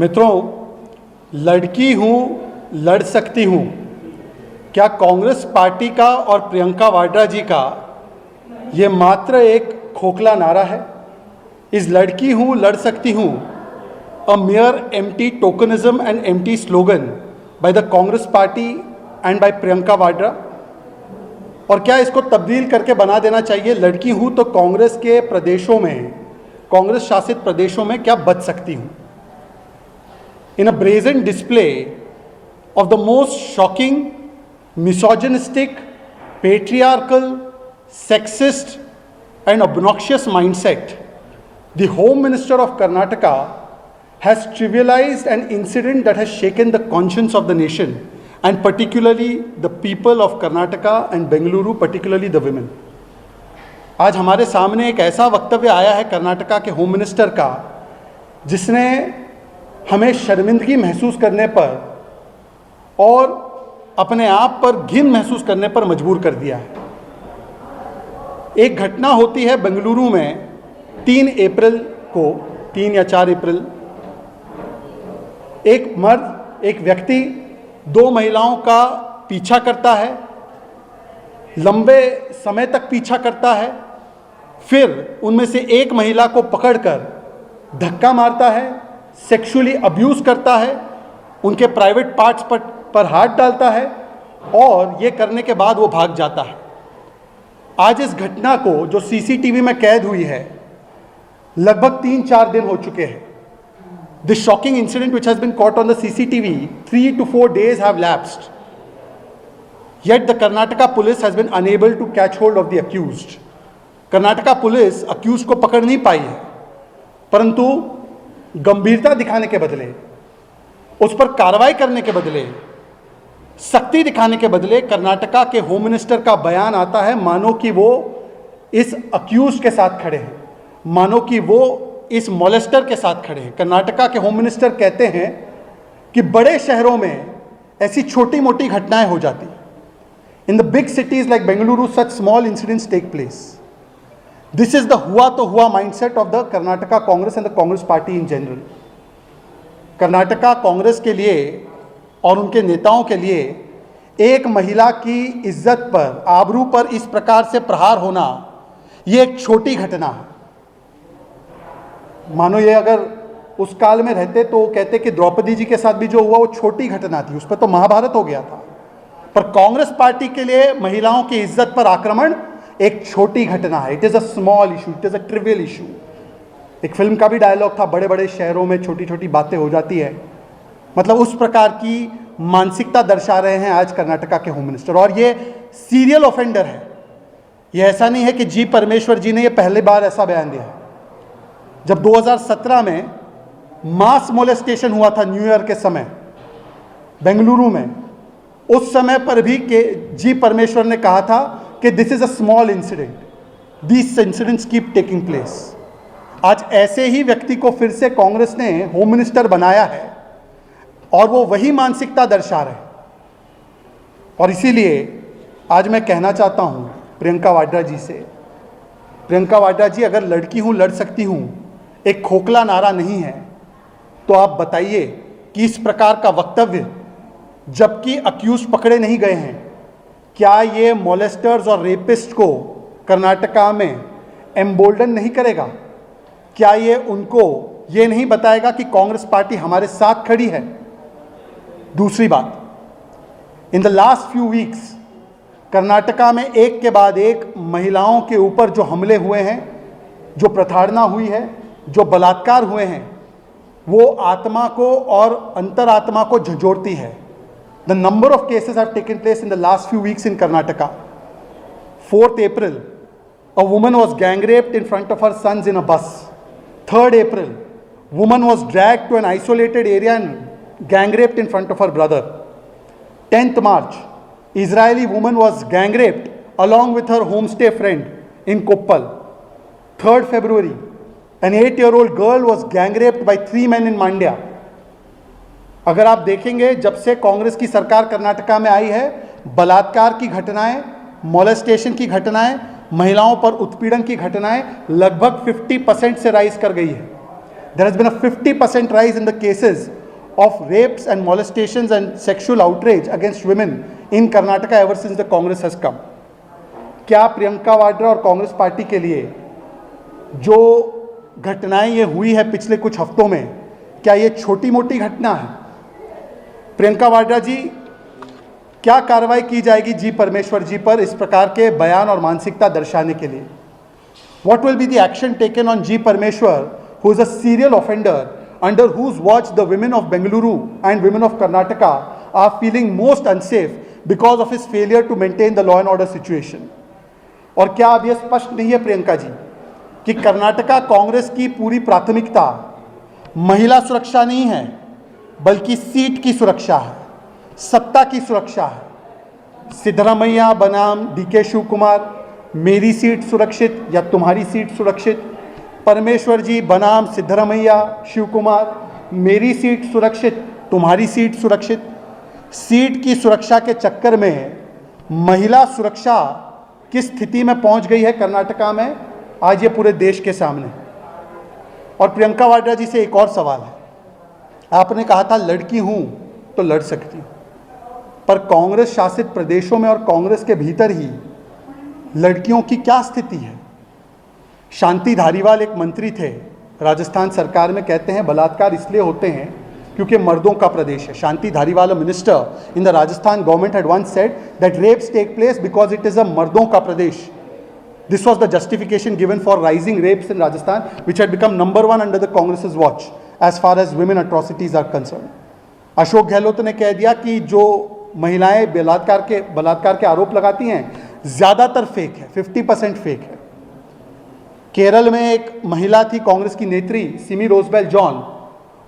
मित्रों, लड़की हूँ लड़ सकती हूँ, क्या कांग्रेस पार्टी का और प्रियंका वाड्रा जी का ये मात्र एक खोखला नारा है? इस लड़की हूँ लड़ सकती हूँ अ mere empty tokenism and empty slogan by the Congress party and by Priyanka Vadra? और क्या इसको तब्दील करके बना देना चाहिए लड़की हूँ तो कांग्रेस के प्रदेशों में, कांग्रेस शासित प्रदेशों में क्या बच सकती हूँ? In a brazen display of the most shocking, misogynistic, patriarchal, sexist and obnoxious mindset, the Home Minister of Karnataka has trivialized an incident that has shaken the conscience of the nation and particularly the people of Karnataka and Bengaluru, particularly the women. आज हमारे सामने एक ऐसा वक्तव्य आया है कर्नाटका के home minister का जिसने हमें शर्मिंदगी महसूस करने पर और अपने आप पर घिन महसूस करने पर मजबूर कर दिया है। एक घटना होती है बेंगलुरु में 3 अप्रैल को, 3 या 4 अप्रैल, एक मर्द, एक व्यक्ति 2 महिलाओं का पीछा करता है, लंबे समय तक पीछा करता है, फिर उनमें से एक महिला को पकड़कर धक्का मारता है, सेक्सुअली अब्यूज करता है, उनके प्राइवेट पार्ट्स पर हाथ डालता है और ये करने के बाद वो भाग जाता है। आज इस घटना को जो सीसीटीवी में कैद हुई है लगभग 3-4 दिन हो चुके हैं। This shocking incident which has been caught on the CCTV, 3 to 4 days have lapsed. Yet the Karnataka police has been unable to catch hold of the accused. Karnataka police accused को पकड़ नहीं पाई है, परंतु गंभीरता दिखाने के बदले, उस पर कार्रवाई करने के बदले, सख्ती दिखाने के बदले कर्नाटका के होम मिनिस्टर का बयान आता है मानो कि वो इस अक्यूज के साथ खड़े हैं, मानो कि वो इस मॉलेस्टर के साथ खड़े हैं। कर्नाटका के होम मिनिस्टर कहते हैं कि बड़े शहरों में ऐसी छोटी मोटी घटनाएं हो जाती हैं। In the big cities like Bengaluru such small incidents take place. This is the हुआ तो हुआ mindset of the Karnataka Congress and the Congress party in general. Karnataka Congress के लिए और उनके नेताओं के लिए एक महिला की इज्जत पर, आबरू पर इस प्रकार से प्रहार होना ये एक छोटी घटना है। मानो ये अगर उस काल में रहते तो कहते कि द्रौपदी जी के साथ भी जो हुआ वो छोटी घटना थी, उस पर तो महाभारत हो गया था। पर कांग्रेस पार्टी के लिए महिलाओं की इज्जत पर आक्रमण एक छोटी घटना है। It is a small issue, it is a trivial issue. एक फिल्म का भी डायलॉग था, बड़े बड़े शहरों में छोटी छोटी बातें हो जाती है। मतलब उस प्रकार की मानसिकता दर्शा रहे हैं आज कर्नाटका के होम मिनिस्टर, और ये सीरियल ऑफेंडर है। ये ऐसा नहीं है कि जी परमेश्वर जी ने ये पहली बार ऐसा बयान दिया है। जब 2017 में मास मोलेस्टेशन हुआ था न्यू ईयर के समय बेंगलुरु में, उस समय पर भी जी परमेश्वर ने कहा था कि this is a small incident, these incidents keep taking place. आज ऐसे ही व्यक्ति को फिर से कांग्रेस ने होम मिनिस्टर बनाया है और वो वही मानसिकता दर्शा रहे। और इसीलिए आज मैं कहना चाहता हूं प्रियंका वाड्रा जी से, प्रियंका वाड्रा जी, अगर लड़की हूं लड़ सकती हूं एक खोखला नारा नहीं है तो आप बताइए कि इस प्रकार का वक्तव्य, जबकि अक्यूज पकड़े नहीं गए हैं, क्या ये मॉलेस्टर्स और रेपिस्ट को कर्नाटका में एम्बोल्डन नहीं करेगा? क्या ये उनको ये नहीं बताएगा कि कांग्रेस पार्टी हमारे साथ खड़ी है? दूसरी बात, in the last few weeks Karnataka में एक के बाद एक महिलाओं के ऊपर जो हमले हुए हैं, जो प्रताड़ना हुई है, जो बलात्कार हुए हैं, वो आत्मा को और अंतरात्मा को झंझोड़ती है। The number of cases have taken place in the last few weeks in Karnataka. 4th April, a woman was gang raped in front of her sons in a bus. 3rd April, woman was dragged to an isolated area and gang raped in front of her brother. 10th March, Israeli woman was gang raped along with her homestay friend in Koppal. 3rd February, an 8-year-old girl was gang raped by 3 men in Mandya. अगर आप देखेंगे जब से कांग्रेस की सरकार कर्नाटका में आई है, बलात्कार की घटनाएं, मॉलेस्टेशन की घटनाएं, महिलाओं पर उत्पीड़न की घटनाएं लगभग 50% से राइज कर गई है। There has been a 50% rise in the cases of rapes and molestations and sexual outrage against women in Karnataka ever since the Congress has come. क्या प्रियंका वाड्रा और कांग्रेस पार्टी के लिए जो घटनाएं ये हुई है पिछले कुछ हफ्तों में, क्या ये छोटी मोटी घटना है? प्रियंका वाड्रा जी, क्या कार्रवाई की जाएगी जी परमेश्वर जी पर इस प्रकार के बयान और मानसिकता दर्शाने के लिए? What will be the action taken on G. Parmeshwar, who is a serial offender, under whose watch the women of Bengaluru and women of Karnataka are feeling most unsafe because of his failure to maintain the law and order situation? और क्या अब यह स्पष्ट नहीं है प्रियंका जी कि कर्नाटका कांग्रेस की पूरी प्राथमिकता महिला सुरक्षा नहीं है, बल्कि सीट की सुरक्षा है, सत्ता की सुरक्षा है? सिद्धरामैया बनाम डीके शिव कुमार, मेरी सीट सुरक्षित या तुम्हारी सीट सुरक्षित? परमेश्वर जी बनाम सिद्धरामैया शिव कुमार, मेरी सीट सुरक्षित, तुम्हारी सीट सुरक्षित? सीट की सुरक्षा के चक्कर में महिला सुरक्षा किस स्थिति में पहुंच गई है कर्नाटका में, आज ये पूरे देश के सामने। और प्रियंका वाड्रा जी से एक और सवाल है। आपने कहा था लड़की हूं तो लड़ सकती हूं, पर कांग्रेस शासित प्रदेशों में और कांग्रेस के भीतर ही लड़कियों की क्या स्थिति है? शांति धारीवाल एक मंत्री थे राजस्थान सरकार में, कहते हैं बलात्कार इसलिए होते हैं क्योंकि मर्दों का प्रदेश है। Shanti Dhariwal, a minister in the Rajasthan government, had once said that rapes take place because it is a मर्दों का प्रदेश. This was the justification given for rising rapes in Rajasthan, which had become number one under the Congress's watch as far as women atrocities are concerned. Ashok Gehlot ने कह दिया कि जो महिलाएं बलात्कार के आरोप लगाती हैं ज़्यादातर फेक है, 50% फेक है। केरल में एक महिला थी कांग्रेस की नेत्री सिमी रोजबेल जॉन,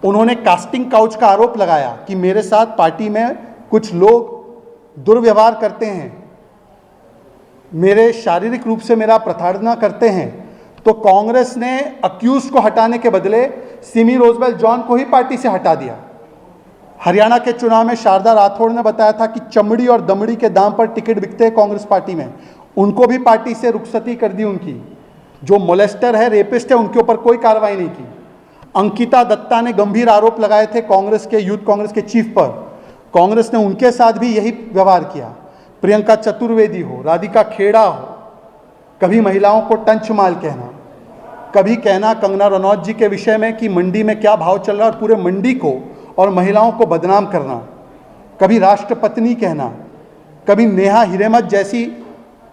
उन्होंने कास्टिंग काउच का आरोप लगाया कि मेरे साथ पार्टी में कुछ लोग दुर्व्यवहार करते हैं, मेरे शारीरिक रूप से मेरा प्रताड़ना करते हैं। तो कांग्रेस ने अक्यूज को हटाने के बदले सिमी रोजबेल जॉन को ही पार्टी से हटा दिया। हरियाणा के चुनाव में शारदा राठौड़ ने बताया था कि चमड़ी और दमड़ी के दाम पर टिकट बिकते हैं कांग्रेस पार्टी में, उनको भी पार्टी से रुखसती कर दी उनकी। जो मोलेस्टर है, रेपिस्ट है, उनके ऊपर कोई कार्रवाई नहीं की। अंकिता दत्ता ने गंभीर आरोप लगाए थे कांग्रेस के यूथ कांग्रेस के चीफ पर, कांग्रेस ने उनके साथ भी यही व्यवहार किया। प्रियंका चतुर्वेदी हो, राधिका खेड़ा हो, कभी महिलाओं को टंचमाल कहना, कभी कहना कंगना रनौत जी के विषय में कि मंडी में क्या भाव चल रहा है और पूरे मंडी को और महिलाओं को बदनाम करना, कभी राष्ट्रपत्नी कहना, कभी नेहा हिरेमत जैसी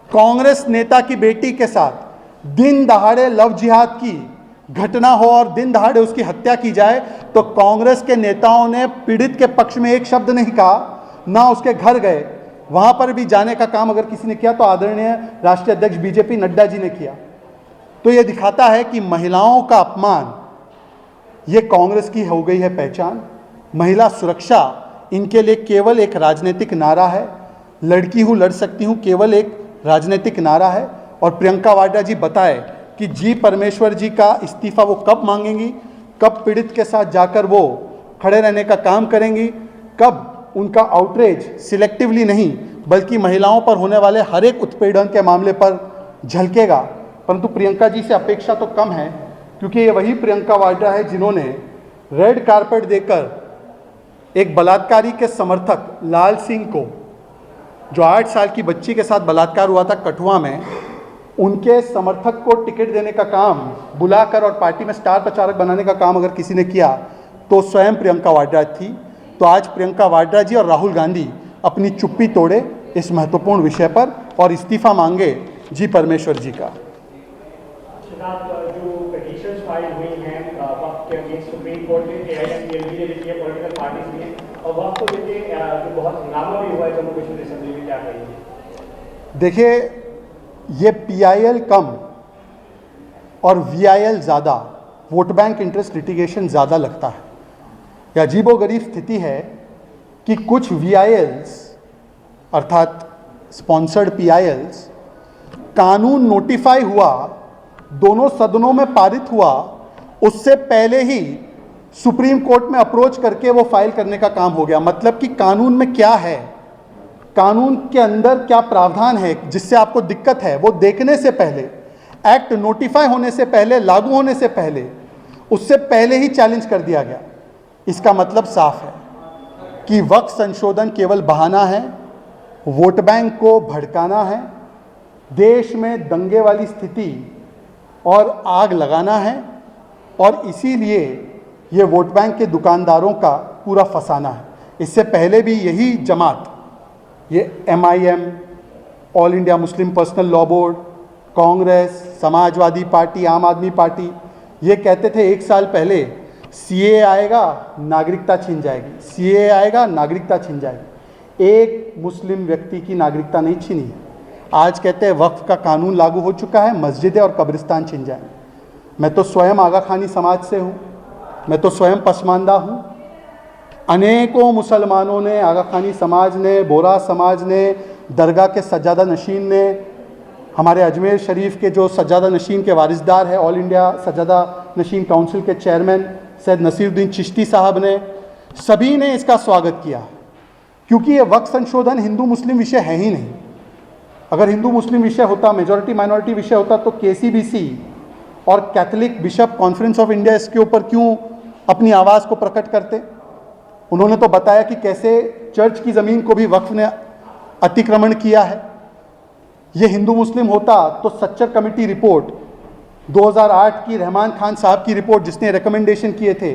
कांग्रेस नेता की बेटी के साथ दिन दहाड़े लव जिहाद की घटना हो और दिन दहाड़े उसकी हत्या की जाए, तो कांग्रेस के नेताओं ने पीड़ित के पक्ष में एक शब्द नहीं कहा, ना उसके घर गए। वहां पर भी जाने का काम अगर किसी ने किया तो आदरणीय राष्ट्रीय अध्यक्ष बीजेपी नड्डा जी ने किया। तो यह दिखाता है कि महिलाओं का अपमान ये कांग्रेस की हो गई है पहचान। महिला सुरक्षा इनके लिए केवल एक राजनीतिक नारा है, लड़की हूँ लड़ सकती हूँ केवल एक राजनीतिक नारा है। और प्रियंका वाड्रा जी बताए कि जी परमेश्वर जी का इस्तीफा वो कब मांगेंगी, कब पीड़ित के साथ जाकर वो खड़े रहने का काम करेंगी, कब उनका आउटरीच सिलेक्टिवली नहीं बल्कि महिलाओं पर होने वाले हर एक उत्पीड़न के मामले पर झलकेगा। परंतु प्रियंका जी से अपेक्षा तो कम है, क्योंकि ये वही प्रियंका वाड्रा है जिन्होंने रेड कारपेट देकर एक बलात्कारी के समर्थक लाल सिंह को, जो 8 साल की बच्ची के साथ बलात्कार हुआ था कठुआ में, उनके समर्थक को टिकट देने का काम बुलाकर और पार्टी में स्टार प्रचारक बनाने का काम अगर किसी ने किया तो स्वयं प्रियंका वाड्रा थी। तो आज प्रियंका वाड्रा जी और राहुल गांधी अपनी चुप्पी तोड़े इस महत्वपूर्ण विषय पर और इस्तीफा मांगे जी परमेश्वर जी का। जो पिटीशंस फाइल हुई हैं वक्त के अगेंस्ट सुप्रीम कोर्ट में, एआईएमएलपी ने लिखी है, पॉलिटिकल पार्टीज ने, और वक्त को लेके जो बहुत हंगामा भी हुआ है जम्मू कश्मीर असेंबली में, क्या कहेंगे? देखिए, ये पीआईएल कम और वीआईएल ज़्यादा, वोट बैंक इंटरेस्ट लिटिगेशन ज़्यादा लगता है। यह अजीबोगरीब स्थिति है कि कुछ वीआईएल्स अर्थात स्पॉन्सर्ड पीआईएल्स, कानून नोटिफाई हुआ, दोनों सदनों में पारित हुआ, उससे पहले ही सुप्रीम कोर्ट में अप्रोच करके वो फाइल करने का काम हो गया। मतलब कि कानून में क्या है, कानून के अंदर क्या प्रावधान है जिससे आपको दिक्कत है, वो देखने से पहले, एक्ट नोटिफाई होने से पहले, लागू होने से पहले, उससे पहले ही चैलेंज कर दिया गया। इसका मतलब साफ है कि वक्फ संशोधन केवल बहाना है, वोट बैंक को भड़काना है, देश में दंगे वाली स्थिति और आग लगाना है, और इसीलिए ये वोट बैंक के दुकानदारों का पूरा फसाना है। इससे पहले भी यही जमात, ये MIM, all India Muslim personal law board, Congress, Samajwadi party, आम आदमी पार्टी, ये कहते थे 1 साल पहले CAA आएगा नागरिकता छिन जाएगी, CAA आएगा नागरिकता छिन जाएगी। एक मुस्लिम व्यक्ति की नागरिकता नहीं छीनी है। आज कहते हैं वक्फ का कानून लागू हो चुका है, मस्जिदें और कब्रिस्तान छिन जाएंगे। मैं तो स्वयं आगा खानी समाज से हूँ, मैं तो स्वयं पसमानदा हूँ। अनेकों मुसलमानों ने, आगा खानी समाज ने, बोरा समाज ने, दरगाह के सज्जादा नशीन ने, हमारे अजमेर शरीफ के जो सज्जादा नशीन के वारिसदार है, ऑल इंडिया सज्जादा नशीन काउंसिल के चेयरमैन सैयद नसीरुद्दीन चिश्ती साहब ने, सभी ने इसका स्वागत किया, क्योंकि ये वक्फ संशोधन हिंदू मुस्लिम विषय है ही नहीं। अगर हिंदू मुस्लिम विषय होता, मेजॉरिटी माइनॉरिटी विषय होता, तो KCBC और Catholic bishop conference of India इसके ऊपर क्यों अपनी आवाज़ को प्रकट करते। उन्होंने तो बताया कि कैसे चर्च की ज़मीन को भी वक्फ ने अतिक्रमण किया है। ये हिंदू मुस्लिम होता तो सच्चर कमेटी रिपोर्ट 2008 की, रहमान खान साहब की रिपोर्ट जिसने रिकमेंडेशन किए थे,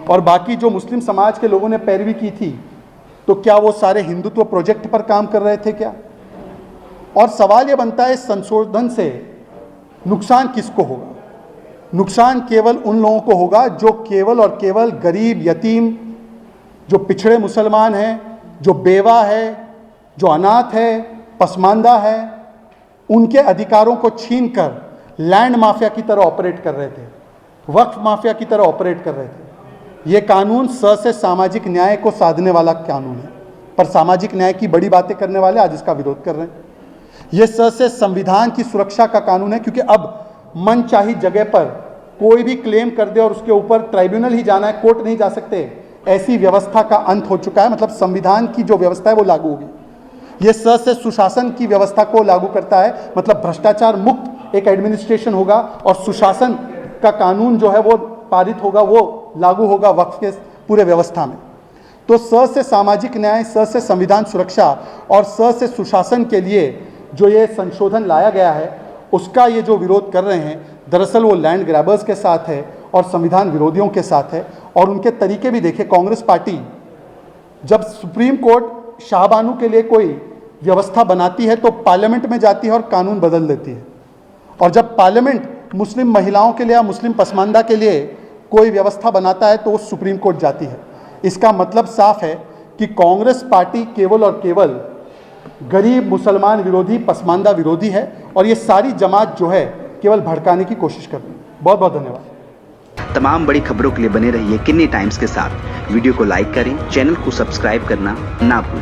और बाकी जो मुस्लिम समाज के लोगों ने पैरवी की थी, तो क्या वो सारे हिंदुत्व प्रोजेक्ट पर काम कर रहे थे क्या? और सवाल ये बनता है, इस संशोधन से नुकसान किसको होगा? नुकसान केवल उन लोगों को होगा जो केवल और केवल गरीब, यतीम, जो पिछड़े मुसलमान हैं, जो बेवा है, जो अनाथ है, पसमानदा है, उनके अधिकारों को छीनकर लैंड माफिया की तरह ऑपरेट कर रहे थे, वक्फ माफिया की तरह ऑपरेट कर रहे थे। ये कानून से सामाजिक न्याय को साधने वाला कानून है, पर सामाजिक न्याय की बड़ी बातें करने वाले आज इसका विरोध कर रहे हैं। ये से संविधान की सुरक्षा का कानून है, क्योंकि अब मनचाही जगह पर कोई भी क्लेम कर दे और उसके ऊपर ट्राइब्यूनल ही जाना है, कोर्ट नहीं जा सकते, ऐसी व्यवस्था का अंत हो चुका है। मतलब संविधान की जो व्यवस्था है वो लागू होगी। ये से सुशासन की व्यवस्था को लागू करता है, मतलब भ्रष्टाचार मुक्त एक एडमिनिस्ट्रेशन होगा, और सुशासन का कानून जो है वो पारित होगा, वो लागू होगा वक्फ के पूरे व्यवस्था में। तो से सामाजिक न्याय, से संविधान सुरक्षा और से सुशासन के लिए जो ये संशोधन लाया गया है, उसका ये जो विरोध कर रहे हैं, दरअसल वो लैंड ग्रैबर्स के साथ है और संविधान विरोधियों के साथ है। और उनके तरीके भी देखिए, कांग्रेस पार्टी जब सुप्रीम कोर्ट शाहबानू के लिए कोई व्यवस्था बनाती है तो पार्लियामेंट में जाती है और कानून बदल देती है, और जब पार्लियामेंट मुस्लिम महिलाओं के लिए या मुस्लिम पसमानदा के लिए कोई व्यवस्था बनाता है तो वो सुप्रीम कोर्ट जाती है। इसका मतलब साफ है कि कांग्रेस पार्टी केवल और केवल गरीब, मुसलमान विरोधी, पसमानदा विरोधी है, और ये सारी जमात जो है केवल भड़काने की कोशिश कर रही है। बहुत बहुत धन्यवाद। तमाम बड़ी खबरों के लिए बने रहिए किन्नी टाइम्स के साथ। वीडियो को लाइक करें, चैनल को सब्सक्राइब करना ना भूलें।